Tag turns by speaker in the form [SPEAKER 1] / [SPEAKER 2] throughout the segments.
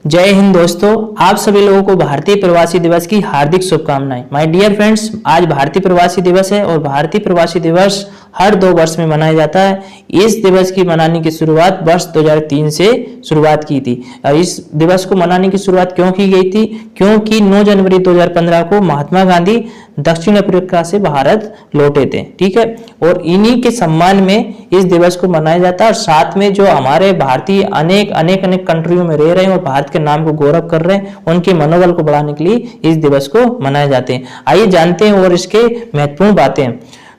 [SPEAKER 1] जय हिंद दोस्तों, आप सभी लोगों को भारतीय प्रवासी दिवस की हार्दिक शुभकामनाएं। माय डियर फ्रेंड्स, आज भारतीय प्रवासी दिवस है और भारतीय प्रवासी दिवस हर 2 वर्ष में मनाया जाता है। इस दिवस की मनाने की शुरुआत वर्ष 2003 से शुरुआत की थी। और इस दिवस को मनाने की शुरुआत क्यों की गई थी? क्योंकि 9 जनवरी 2015 को महात्मा गांधी दक्षिण अफ्रीका से भारत लौटे थे। ठीक है, और इन्हीं के सम्मान में इस दिवस को मनाया जाता है। और साथ में जो हमारे भारतीय अनेक कंट्रियों में रह रहे हैं और भारत के नाम को गौरव कर रहे हैं, उनके मनोबल को बढ़ाने के लिए इस दिवस को मनाए जाते हैं। आइए जानते हैं और इसके महत्वपूर्ण बातें।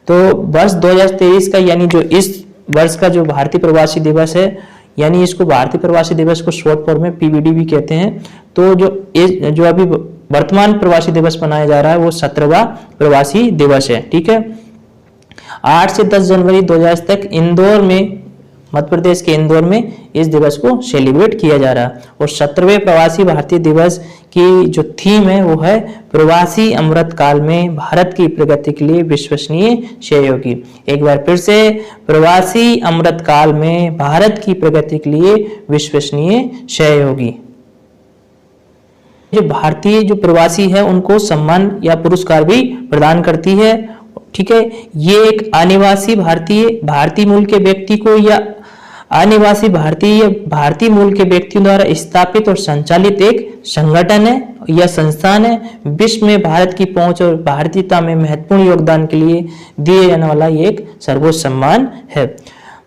[SPEAKER 1] तो वर्ष 2023 का यानी जो इस वर्ष का जो भारतीय प्रवासी दिवस है, यानी इसको भारतीय प्रवासी दिवस को शॉर्ट फॉर्म में पीवीडी भी कहते हैं। तो जो अभी वर्तमान प्रवासी दिवस मनाया जा रहा है वो 17वां प्रवासी दिवस है। ठीक है, 8 से 10 जनवरी 2000 तक इंदौर में, मध्य प्रदेश के इंदौर में इस दिवस को सेलिब्रेट किया जा रहा है। और 17वें प्रवासी भारतीय दिवस की जो थीम है वो है प्रवासी अमृत काल में भारत की प्रगति के लिए विश्वसनीय सहयोगी। एक बार फिर से, प्रवासी अमृत काल में भारत की प्रगति के लिए विश्वसनीय सहयोगी। जो भारतीय जो प्रवासी है उनको सम्मान या पुरस्कार भी प्रदान करती है। ठीक है, ये एक अनिवासी भारतीय मूल के व्यक्ति को या अनिवासी भारतीय मूल के व्यक्तियों द्वारा स्थापित और संचालित एक संगठन है या संस्थान है। विश्व में भारत की पहुंच और भारतीयता में महत्वपूर्ण योगदान के लिए दिए जाने वाला ये एक सर्वोच्च सम्मान है।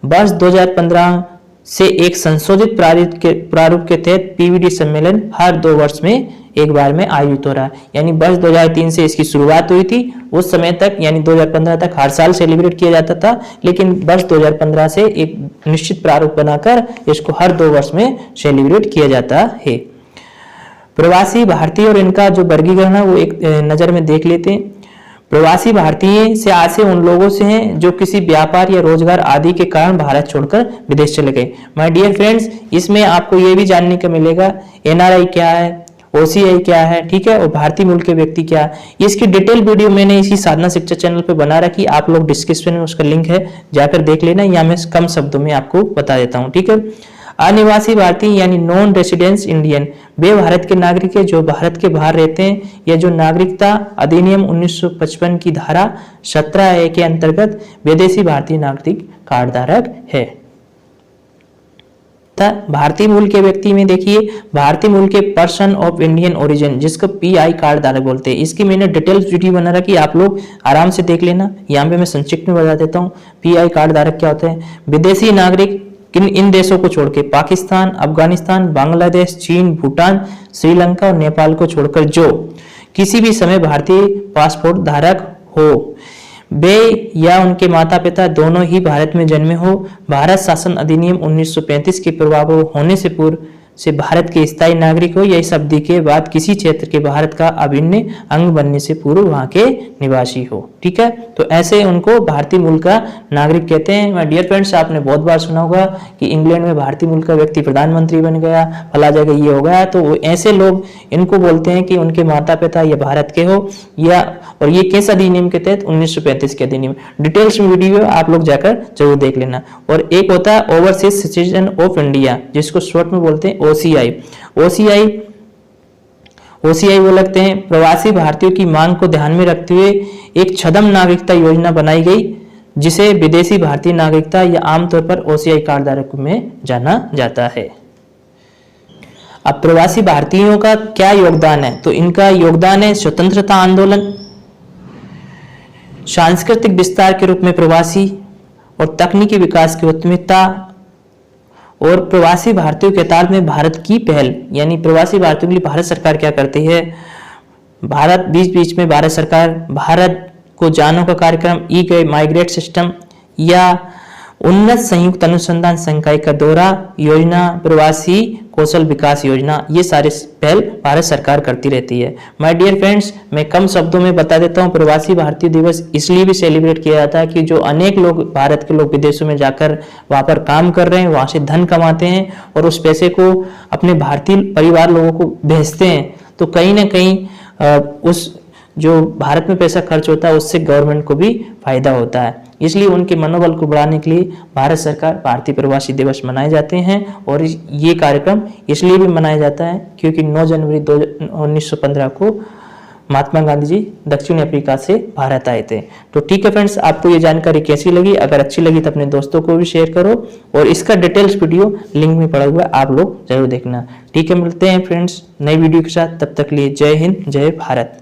[SPEAKER 1] वर्ष 2015 से एक संशोधित प्रारूप के तहत पीवीडी सम्मेलन हर 2 वर्ष में एक बार में आयोजित हो रहा है। यानी वर्ष 2003 से इसकी शुरुआत हुई थी। उस समय तक यानी 2015 तक हर साल सेलिब्रेट किया जाता था, लेकिन वर्ष 2015 से एक निश्चित प्रारूप बनाकर इसको हर 2 वर्ष में सेलिब्रेट किया जाता है। प्रवासी भारतीय और इनका जो वर्गीकरण है वो एक नजर में देख लेते हैं। प्रवासी भारतीय से आशय उन लोगों से हैं जो किसी व्यापार या रोजगार आदि के कारण भारत छोड़कर विदेश चले गए। माय डियर फ्रेंड्स, इसमें आपको ये भी जानने को मिलेगा एनआरआई क्या है, ओसीआई क्या है, ठीक है, और भारतीय मूल के व्यक्ति क्या है। इसकी डिटेल वीडियो मैंने इसी साधना शिक्षा चैनल पे बना रखी, आप लोग डिस्क्रिप्शन में उसका लिंक है, जाकर देख लेना, या मैं कम शब्दों में आपको बता देता हूँ। ठीक है, अनिवासी भारतीय यानी नॉन रेसिडेंस इंडियन, वे भारत के नागरिक है जो भारत के बाहर रहते हैं या जो नागरिकता अधिनियम 1955 की धारा 17A के अंतर्गत विदेशी भारतीय नागरिक कार्ड धारक है। भारतीय मूल के व्यक्ति में देखिए, भारतीय मूल के पर्सन ऑफ इंडियन ओरिजिन, जिसको पीआई कार्ड धारक बोलते हैं। इसकी मैंने डिटेल्स वीडियो बना रखी, आप लोग आराम से देख लेना। यहाँ पे मैं संक्षिप्त में बता देता हूँ पीआई कार्ड धारक क्या होते हैं। विदेशी नागरिक इन देशों को छोड़कर, पाकिस्तान, अफगानिस्तान, बांग्लादेश, चीन, भूटान, श्रीलंका और नेपाल को छोड़कर जो किसी भी समय भारतीय पासपोर्ट धारक हो, वे या उनके माता पिता दोनों ही भारत में जन्मे हो, भारत शासन अधिनियम 1935 के प्रभाव होने से पूर्व से भारत के स्थायी नागरिक हो, या इस अवधि के बाद किसी क्षेत्र के भारत का अभिन्न अंग बनने से पूर्व वहां के निवासी हो। ठीक है, तो ऐसे उनको भारतीय मूल का नागरिक कहते हैं। माय डियर फ्रेंड्स, आपने बहुत बार सुना होगा कि इंग्लैंड में भारतीय मूल का व्यक्ति प्रधानमंत्री बन गया, फला जगह ये हो गया, तो ऐसे लोग इनको बोलते हैं कि उनके माता पिता ये भारत के हो, या और ये किस अधिनियम के तहत, 1935 के अधिनियम। डिटेल्स में वीडियो आप लोग जाकर जरूर देख लेना। और एक होता है ओवरसीज सिटीजन ऑफ इंडिया, जिसको शॉर्ट में बोलते हैं ओसीआई। ओसीआई वो लगते हैं प्रवासी भारतीयों की मांग को ध्यान में रखते हुए एक छद्म नागरिकता योजना बनाई गई, जिसे विदेशी भारतीय नागरिकता या आमतौर पर ओसीआई कार्ड धारक में जाना जाता है। अब प्रवासी भारतीयों का क्या योगदान है? तो इनका योगदान है स्वतंत्रता आंदोलन, सांस्कृतिक विस्तार के रूप में प्रवासी, और तकनीकी विकास की उत्तमता, और प्रवासी भारतीयों के ताल में भारत की पहल। यानी प्रवासी भारतीयों के लिए भारत सरकार क्या करती है? भारत बीच में भारत सरकार भारत को जानो का कार्यक्रम, ई माइग्रेट सिस्टम या उन्नत संयुक्त अनुसंधान संकाय का दौरा योजना, प्रवासी कौशल विकास योजना, ये सारे पहल भारत सरकार करती रहती है। माय डियर फ्रेंड्स, मैं कम शब्दों में बता देता हूँ, प्रवासी भारतीय दिवस इसलिए भी सेलिब्रेट किया जाता है कि जो अनेक लोग, भारत के लोग विदेशों में जाकर वहां पर काम कर रहे हैं, वहां से धन कमाते हैं और उस पैसे को अपने भारतीय परिवार लोगों को भेजते हैं, तो कहीं ना कहीं उस जो भारत में पैसा खर्च होता है उससे गवर्नमेंट को भी फायदा होता है। इसलिए उनके मनोबल को बढ़ाने के लिए भारत सरकार भारतीय प्रवासी दिवस मनाए जाते हैं। और ये कार्यक्रम इसलिए भी मनाया जाता है क्योंकि 9 जनवरी 1915 को महात्मा गांधी जी दक्षिण अफ्रीका से भारत आए थे। तो ठीक है फ्रेंड्स, आपको ये जानकारी कैसी लगी? अगर अच्छी लगी तो अपने दोस्तों को भी शेयर करो और इसका डिटेल्स वीडियो लिंक में पड़ा हुआ है, आप लोग जरूर देखना। ठीक है, मिलते हैं फ्रेंड्स नई वीडियो के साथ, तब तक लिए जय हिंद जय भारत।